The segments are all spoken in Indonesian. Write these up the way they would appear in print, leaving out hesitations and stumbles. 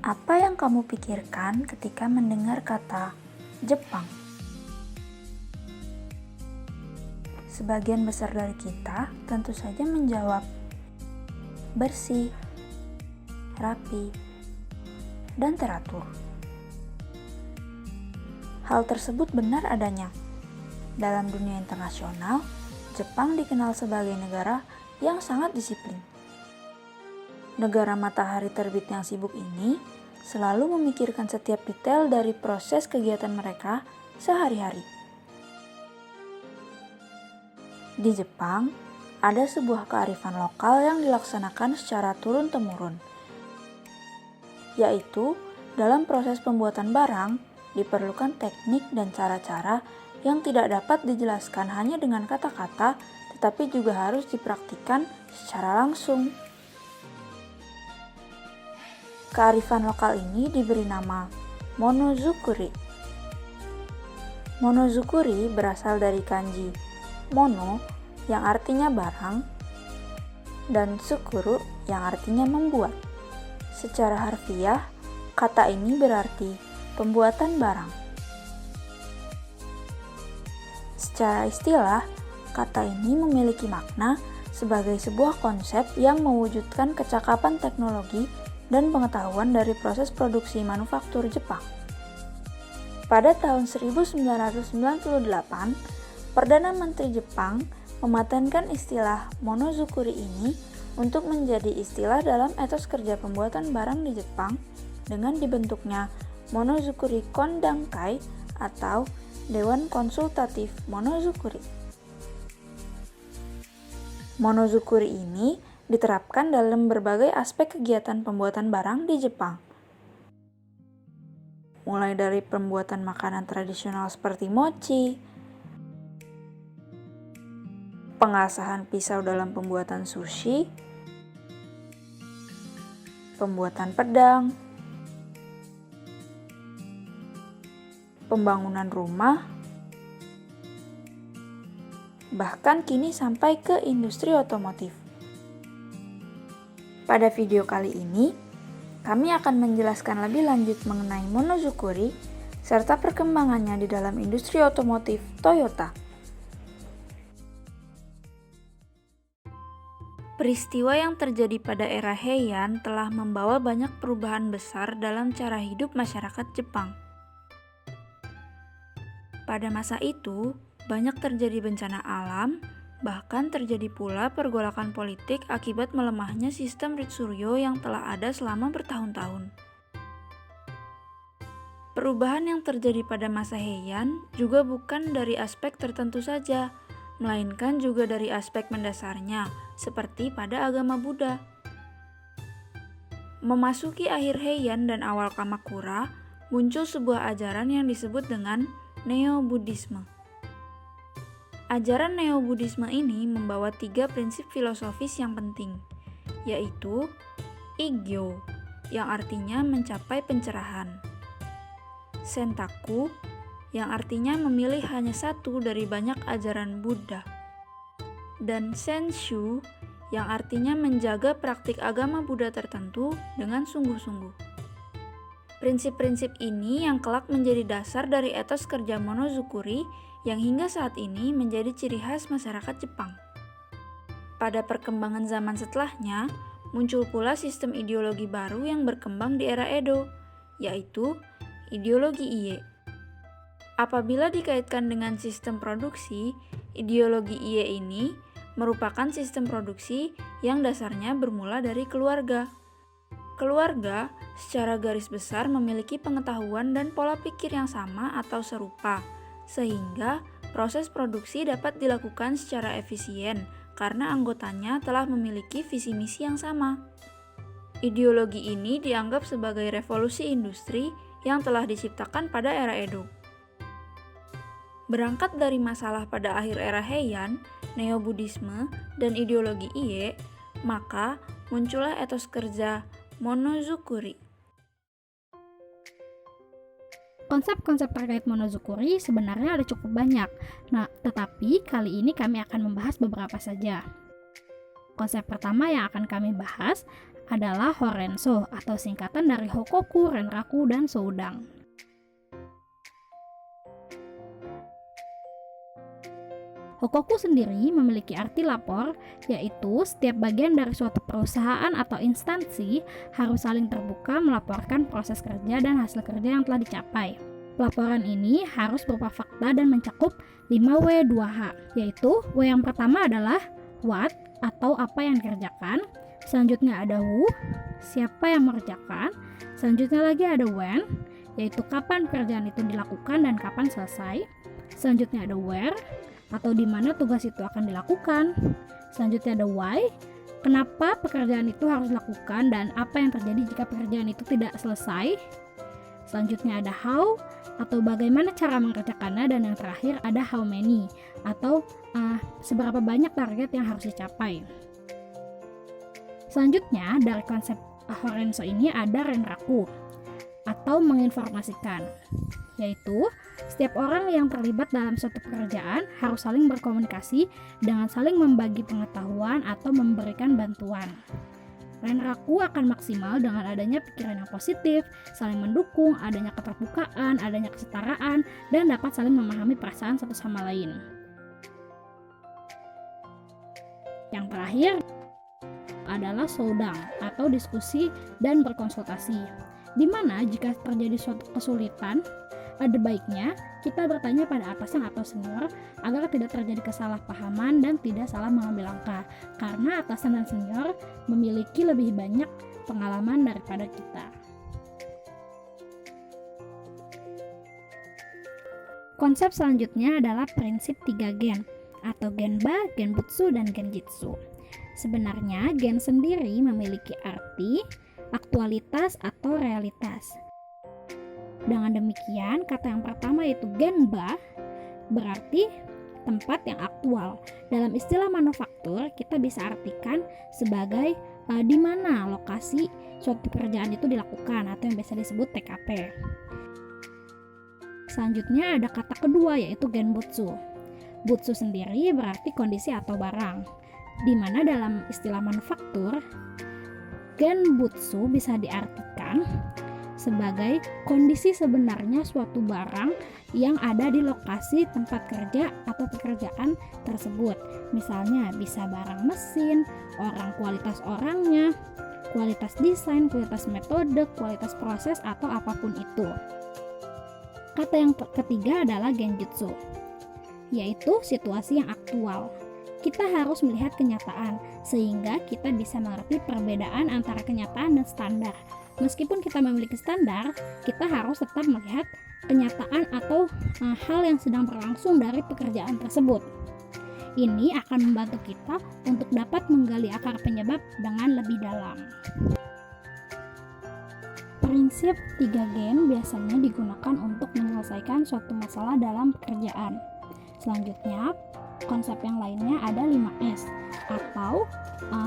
Apa yang kamu pikirkan ketika mendengar kata Jepang? Sebagian besar dari kita tentu saja menjawab bersih, rapi, dan teratur. Hal tersebut benar adanya. Dalam dunia internasional, Jepang dikenal sebagai negara yang sangat disiplin. Negara matahari terbit yang sibuk ini selalu memikirkan setiap detail dari proses kegiatan mereka sehari-hari. Di Jepang, ada sebuah kearifan lokal yang dilaksanakan secara turun-temurun, yaitu dalam proses pembuatan barang diperlukan teknik dan cara-cara yang tidak dapat dijelaskan hanya dengan kata-kata, tetapi juga harus dipraktikkan secara langsung. Kearifan lokal ini diberi nama monozukuri. Monozukuri berasal dari kanji mono yang artinya barang dan tsukuru yang artinya membuat. Secara harfiah, kata ini berarti pembuatan barang. Secara istilah, kata ini memiliki makna sebagai sebuah konsep yang mewujudkan kecakapan teknologi dan pengetahuan dari proses produksi manufaktur Jepang. Pada tahun 1998, Perdana Menteri Jepang mematenkan istilah monozukuri ini untuk menjadi istilah dalam etos kerja pembuatan barang di Jepang dengan dibentuknya Monozukuri Kondankai atau Dewan Konsultatif Monozukuri. Monozukuri ini diterapkan dalam berbagai aspek kegiatan pembuatan barang di Jepang. Mulai dari pembuatan makanan tradisional seperti mochi, pengasahan pisau dalam pembuatan sushi, pembuatan pedang, pembangunan rumah, bahkan kini sampai ke industri otomotif. Pada video kali ini, kami akan menjelaskan lebih lanjut mengenai monozukuri serta perkembangannya di dalam industri otomotif Toyota. Peristiwa yang terjadi pada era Heian telah membawa banyak perubahan besar dalam cara hidup masyarakat Jepang. Pada masa itu, banyak terjadi bencana alam, bahkan terjadi pula pergolakan politik akibat melemahnya sistem Ritsuryo yang telah ada selama bertahun-tahun. Perubahan yang terjadi pada masa Heian juga bukan dari aspek tertentu saja, melainkan juga dari aspek mendasarnya, seperti pada agama Buddha. Memasuki akhir Heian dan awal Kamakura, muncul sebuah ajaran yang disebut dengan Neo-Buddhisme. Ajaran Neo-Buddhisme ini membawa 3 prinsip filosofis yang penting, yaitu Ikkyo, yang artinya mencapai pencerahan, Sentaku, yang artinya memilih hanya satu dari banyak ajaran Buddha, dan Senshu, yang artinya menjaga praktik agama Buddha tertentu dengan sungguh-sungguh. Prinsip-prinsip ini yang kelak menjadi dasar dari etos kerja monozukuri yang hingga saat ini menjadi ciri khas masyarakat Jepang. Pada perkembangan zaman setelahnya, muncul pula sistem ideologi baru yang berkembang di era Edo, yaitu ideologi Ie. Apabila dikaitkan dengan sistem produksi, ideologi Ie ini merupakan sistem produksi yang dasarnya bermula dari keluarga. Keluarga secara garis besar memiliki pengetahuan dan pola pikir yang sama atau serupa, sehingga proses produksi dapat dilakukan secara efisien karena anggotanya telah memiliki visi misi yang sama. Ideologi ini dianggap sebagai revolusi industri yang telah diciptakan pada era Edo. Berangkat dari masalah pada akhir era Heian, Neo-Buddhisme, dan ideologi Ie, maka muncullah etos kerja monozukuri. Konsep-konsep terkait monozukuri sebenarnya ada cukup banyak. Nah, tetapi kali ini kami akan membahas beberapa saja. Konsep pertama yang akan kami bahas adalah Horenso atau singkatan dari Hokoku, Renraku, dan Soudang. Hokoku sendiri memiliki arti lapor, yaitu setiap bagian dari suatu perusahaan atau instansi harus saling terbuka melaporkan proses kerja dan hasil kerja yang telah dicapai. Pelaporan ini harus berupa fakta dan mencakup 5W2H, yaitu W yang pertama adalah what atau apa yang dikerjakan, selanjutnya ada who, siapa yang mengerjakan, selanjutnya lagi ada when, yaitu kapan pekerjaan itu dilakukan dan kapan selesai, selanjutnya ada where, atau di mana tugas itu akan dilakukan. Selanjutnya ada why, kenapa pekerjaan itu harus dilakukan dan apa yang terjadi jika pekerjaan itu tidak selesai. Selanjutnya ada how, atau bagaimana cara mengerjakannya, dan yang terakhir ada how many, atau seberapa banyak target yang harus dicapai. Selanjutnya dari konsep Horenso ini ada Renraku, atau menginformasikan, yaitu setiap orang yang terlibat dalam suatu pekerjaan harus saling berkomunikasi dengan saling membagi pengetahuan atau memberikan bantuan. Renraku akan maksimal dengan adanya pikiran yang positif, saling mendukung, adanya keterbukaan, adanya kesetaraan, dan dapat saling memahami perasaan satu sama lain. Yang terakhir adalah Soudang atau diskusi dan berkonsultasi, di mana jika terjadi suatu kesulitan, ada baiknya kita bertanya pada atasan atau senior agar tidak terjadi kesalahpahaman dan tidak salah mengambil langkah, karena atasan dan senior memiliki lebih banyak pengalaman daripada kita. Konsep selanjutnya adalah prinsip 3 gen atau Genba, Genbutsu, dan Genjitsu. Sebenarnya gen sendiri memiliki arti aktualitas atau realitas. Dengan demikian, kata yang pertama yaitu Genba berarti tempat yang aktual. Dalam istilah manufaktur, kita bisa artikan sebagai di mana lokasi suatu pekerjaan itu dilakukan atau yang biasa disebut TKP. Selanjutnya ada kata kedua yaitu Genbutsu. Butsu sendiri berarti kondisi atau barang, di mana dalam istilah manufaktur Genbutsu bisa diartikan sebagai kondisi sebenarnya suatu barang yang ada di lokasi tempat kerja atau pekerjaan tersebut. Misalnya bisa barang mesin, kualitas orangnya, kualitas desain, kualitas metode, kualitas proses, atau apapun itu. Kata yang ketiga adalah genjutsu, yaitu situasi yang aktual. Kita harus melihat kenyataan sehingga kita bisa mengerti perbedaan antara kenyataan dan standar. Meskipun kita memiliki standar, kita harus tetap melihat kenyataan atau hal yang sedang berlangsung dari pekerjaan tersebut. Ini akan membantu kita untuk dapat menggali akar penyebab dengan lebih dalam. Prinsip 3 gen biasanya digunakan untuk menyelesaikan suatu masalah dalam pekerjaan. Selanjutnya, konsep yang lainnya ada 5S atau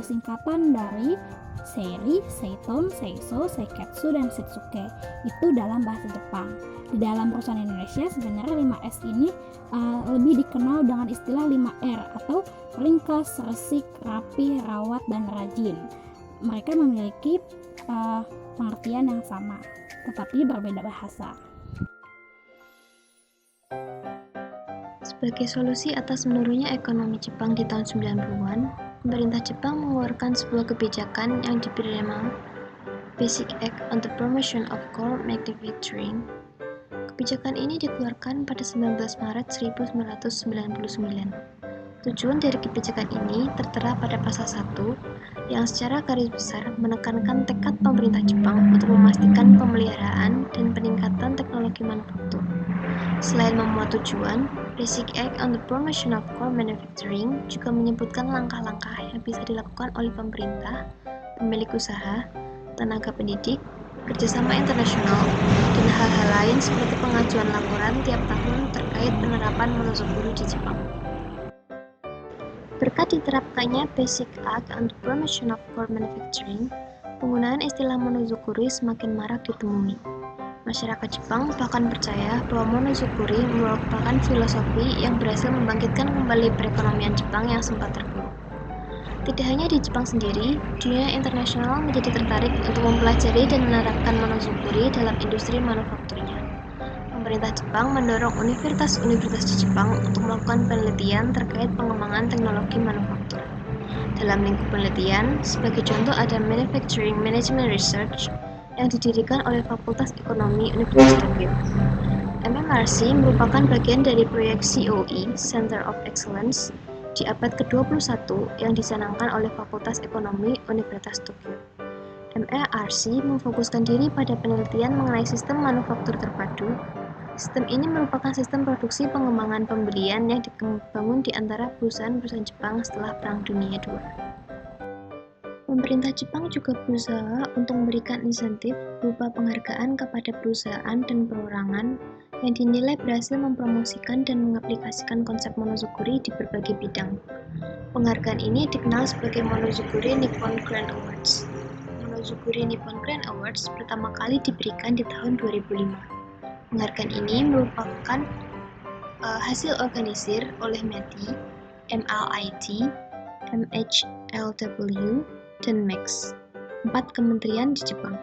singkatan dari Seiri, Seiton, Seiso, Seiketsu, dan Shitsuke. Itu dalam bahasa Jepang. Di dalam perusahaan Indonesia sebenarnya 5S ini lebih dikenal dengan istilah 5R atau ringkas, resik, rapi, rawat, dan rajin. Mereka memiliki pengertian yang sama, tetapi berbeda bahasa. Sebagai solusi atas menurunnya ekonomi Jepang di tahun 90-an, pemerintah Jepang mengeluarkan sebuah kebijakan yang diberi nama Basic Act on the Promotion of Core Manufacturing. Kebijakan ini dikeluarkan pada 19 Maret 1999. Tujuan dari kebijakan ini tertera pada pasal 1 yang secara garis besar menekankan tekad pemerintah Jepang untuk memastikan pemeliharaan dan peningkatan teknologi manufaktur. Selain memuat tujuan, Basic Act on the Promotion of Core Manufacturing juga menyebutkan langkah-langkah yang bisa dilakukan oleh pemerintah, pemilik usaha, tenaga pendidik, kerjasama internasional, dan hal-hal lain seperti pengajuan laporan tiap tahun terkait penerapan monozukuri di Jepang. Berkat diterapkannya Basic Act on the Promotion of Core Manufacturing, penggunaan istilah monozukuri semakin marak ditemui. Masyarakat Jepang bahkan percaya bahwa monozukuri merupakan filosofi yang berhasil membangkitkan kembali perekonomian Jepang yang sempat terpuruk. Tidak hanya di Jepang sendiri, dunia internasional menjadi tertarik untuk mempelajari dan menerapkan monozukuri dalam industri manufakturnya. Pemerintah Jepang mendorong universitas-universitas di Jepang untuk melakukan penelitian terkait pengembangan teknologi manufaktur. Dalam lingkup penelitian, sebagai contoh ada Manufacturing Management Research yang didirikan oleh Fakultas Ekonomi Universitas Tokyo. MMRC merupakan bagian dari proyek COE, Center of Excellence, di abad ke-21 yang dicanangkan oleh Fakultas Ekonomi Universitas Tokyo. MMRC memfokuskan diri pada penelitian mengenai sistem manufaktur terpadu. Sistem ini merupakan sistem produksi pengembangan pembelian yang dibangun di antara perusahaan-perusahaan Jepang setelah Perang Dunia II. Pemerintah Jepang juga berusaha untuk memberikan insentif berupa penghargaan kepada perusahaan dan perorangan yang dinilai berhasil mempromosikan dan mengaplikasikan konsep monozukuri di berbagai bidang. Penghargaan ini dikenal sebagai Monozukuri Nippon Grand Awards. Monozukuri Nippon Grand Awards pertama kali diberikan di tahun 2005. Penghargaan ini merupakan hasil organisir oleh METI, MLIT, MHLW, dan MEX, 4 kementerian di Jepang.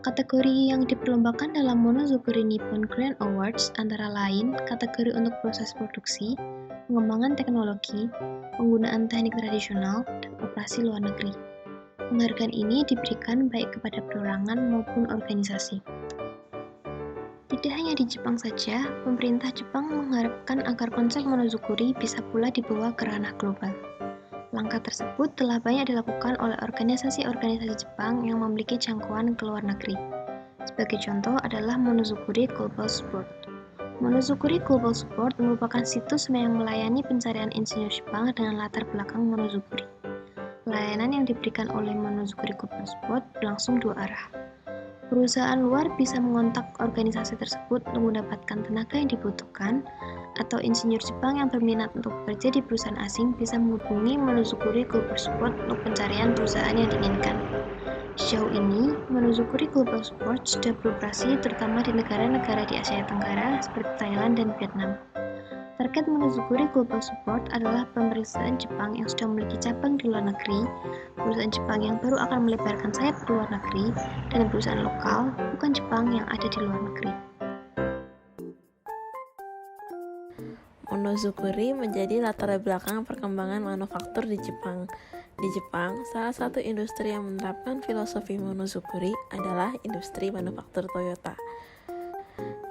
Kategori yang diperlombakan dalam Monozukuri Nippon Grand Awards antara lain kategori untuk proses produksi, pengembangan teknologi, penggunaan teknik tradisional, dan operasi luar negeri. Penghargaan ini diberikan baik kepada perorangan maupun organisasi. Tidak hanya di Jepang saja, pemerintah Jepang mengharapkan agar konsep monozukuri bisa pula dibawa ke ranah global. Langkah tersebut telah banyak dilakukan oleh organisasi-organisasi Jepang yang memiliki jangkauan ke luar negeri. Sebagai contoh adalah Monozukuri Global Support. Monozukuri Global Support merupakan situs yang melayani pencarian insinyur Jepang dengan latar belakang monozukuri. Pelayanan yang diberikan oleh Monozukuri Global Support berlangsung dua arah. Perusahaan luar bisa mengontak organisasi tersebut untuk mendapatkan tenaga yang dibutuhkan, atau insinyur Jepang yang berminat untuk bekerja di perusahaan asing bisa menghubungi Monozukuri Global Support untuk pencarian perusahaan yang diinginkan. Sejauh ini, Monozukuri Global Support sudah beroperasi terutama di negara-negara di Asia Tenggara seperti Thailand dan Vietnam. Target Monozukuri Global Support adalah perusahaan Jepang yang sudah memiliki cabang di luar negeri, perusahaan Jepang yang baru akan melebarkan sayap ke luar negeri, dan perusahaan lokal, bukan Jepang yang ada di luar negeri. Monozukuri menjadi latar belakang perkembangan manufaktur di Jepang. Di Jepang, salah satu industri yang menerapkan filosofi monozukuri adalah industri manufaktur Toyota.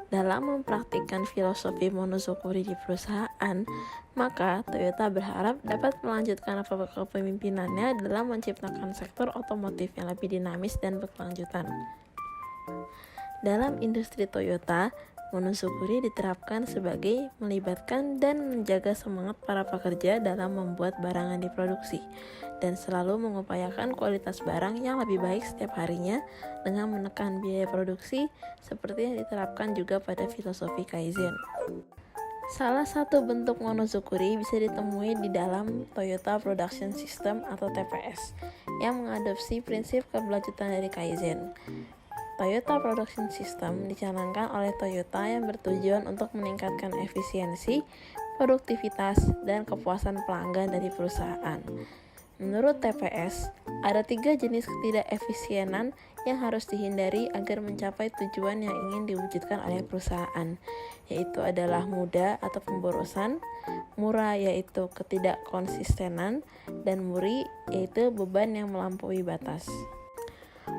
Dalam mempraktikkan filosofi monozukuri di perusahaan, maka Toyota berharap dapat melanjutkan kepemimpinannya dalam menciptakan sektor otomotif yang lebih dinamis dan berkelanjutan. Dalam industri Toyota, monozukuri diterapkan sebagai melibatkan dan menjaga semangat para pekerja dalam membuat barang yang diproduksi, dan selalu mengupayakan kualitas barang yang lebih baik setiap harinya dengan menekan biaya produksi seperti yang diterapkan juga pada filosofi Kaizen. Salah satu bentuk monozukuri bisa ditemui di dalam Toyota Production System atau TPS yang mengadopsi prinsip keberlanjutan dari Kaizen. Toyota Production System dicanangkan oleh Toyota yang bertujuan untuk meningkatkan efisiensi, produktivitas, dan kepuasan pelanggan dari perusahaan. Menurut TPS, ada 3 jenis ketidakefisienan yang harus dihindari agar mencapai tujuan yang ingin diwujudkan oleh perusahaan, yaitu adalah mudah atau pemborosan, murah yaitu ketidakkonsistenan, dan muri yaitu beban yang melampaui batas.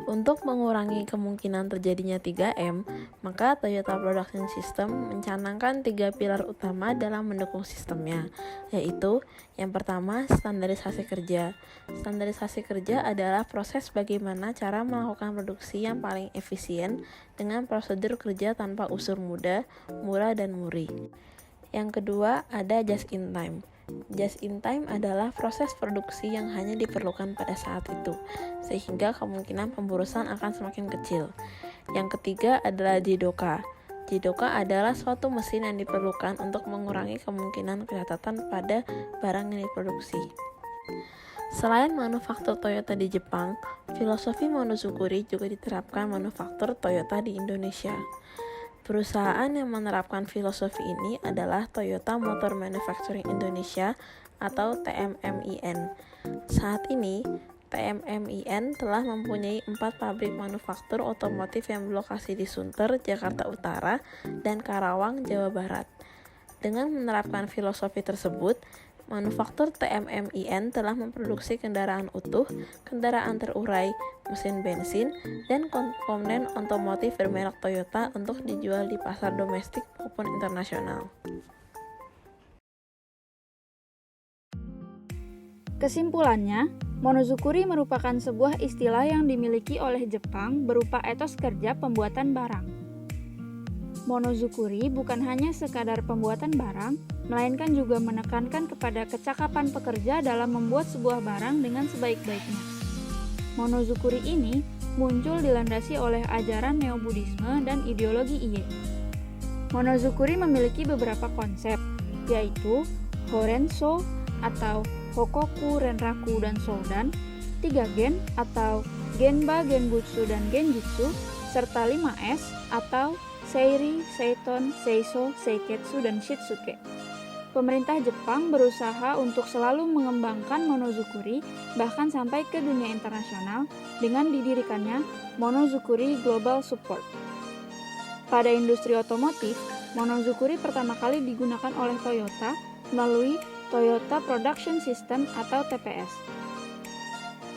Untuk mengurangi kemungkinan terjadinya 3M, maka Toyota Production System mencanangkan 3 pilar utama dalam mendukung sistemnya, yaitu yang pertama, standarisasi kerja. Standarisasi kerja adalah proses bagaimana cara melakukan produksi yang paling efisien dengan prosedur kerja tanpa unsur mudah, murah, dan muri. Yang kedua, ada just in time. Just in time adalah proses produksi yang hanya diperlukan pada saat itu, sehingga kemungkinan pemborosan akan semakin kecil. Yang ketiga adalah jidoka. Jidoka adalah suatu mesin yang diperlukan untuk mengurangi kemungkinan kecacatan pada barang yang diproduksi. Selain manufaktur Toyota di Jepang, filosofi monozukuri juga diterapkan manufaktur Toyota di Indonesia. Perusahaan yang menerapkan filosofi ini adalah Toyota Motor Manufacturing Indonesia atau TMMIN. Saat ini, TMMIN telah mempunyai 4 pabrik manufaktur otomotif yang berlokasi di Sunter, Jakarta Utara, dan Karawang, Jawa Barat. Dengan menerapkan filosofi tersebut, manufaktur TMMIN telah memproduksi kendaraan utuh, kendaraan terurai, mesin bensin, dan komponen otomotif bermerek Toyota untuk dijual di pasar domestik maupun internasional. Kesimpulannya, monozukuri merupakan sebuah istilah yang dimiliki oleh Jepang berupa etos kerja pembuatan barang. Monozukuri bukan hanya sekadar pembuatan barang, melainkan juga menekankan kepada kecakapan pekerja dalam membuat sebuah barang dengan sebaik-baiknya. Monozukuri ini muncul dilandasi oleh ajaran Neo-Buddhisme dan ideologi Ie. Monozukuri memiliki beberapa konsep, yaitu Horenso atau Hokoku, Renraku, dan Soudan, 3 gen atau Genba, Genbutsu, dan Genjutsu, serta 5S atau Seiri, Seiton, Seiso, Seiketsu, dan Shitsuke. Pemerintah Jepang berusaha untuk selalu mengembangkan monozukuri bahkan sampai ke dunia internasional dengan didirikannya Monozukuri Global Support. Pada industri otomotif, monozukuri pertama kali digunakan oleh Toyota melalui Toyota Production System atau TPS.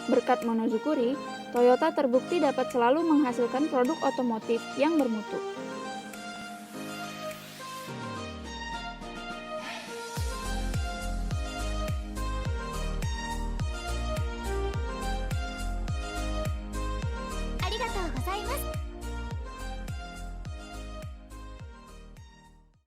Berkat monozukuri, Toyota terbukti dapat selalu menghasilkan produk otomotif yang bermutu.